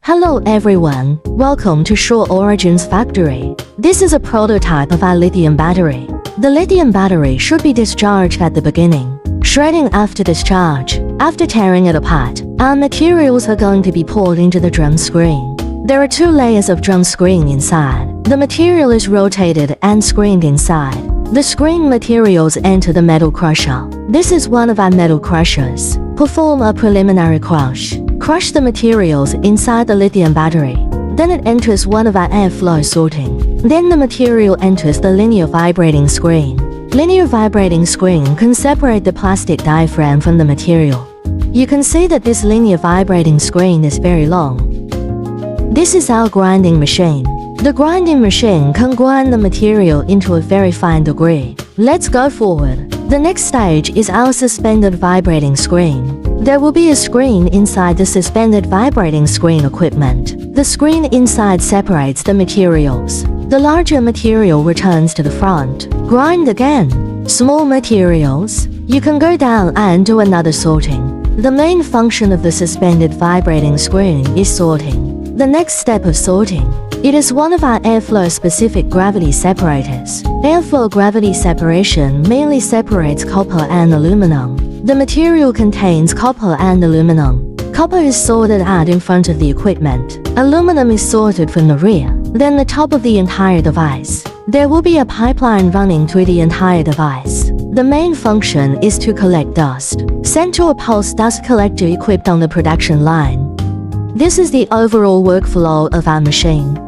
Hello everyone, welcome to Shore Origins Factory. This is a prototype of our lithium battery. The lithium battery should be discharged at the beginning. Shredding after discharge. After tearing it apart, our materials are going to be poured into the drum screen. There are two layers of drum screen inside. The material is rotated and screened inside. The screen materials enter the metal crusher. This is one of our metal crushers. Perform a preliminary crush. Crush the materials inside the lithium battery. Then it enters one of our airflow sorting. Then the material enters the linear vibrating screen. Linear vibrating screen can separate the plastic diaphragm from the material. You can see that this linear vibrating screen is very long. This is our grinding machine. The grinding machine can grind the material into a very fine degree. Let's go forward. The next stage is our suspended vibrating screen. There will be a screen inside the suspended vibrating screen equipment. The screen inside separates the materials. The larger material returns to the front. Grind again. Small materials. You can go down and do another sorting. The main function of the suspended vibrating screen is sorting. The next step of sorting. It is one of our airflow-specific gravity separators. Airflow gravity separation mainly separates copper and aluminum. The material contains copper and aluminum. Copper is sorted out in front of the equipment. Aluminum is sorted from the rear, then the top of the entire device. There will be a pipeline running through the entire device. The main function is to collect dust. Sent to a pulse dust collector equipped on the production line. This is the overall workflow of our machine.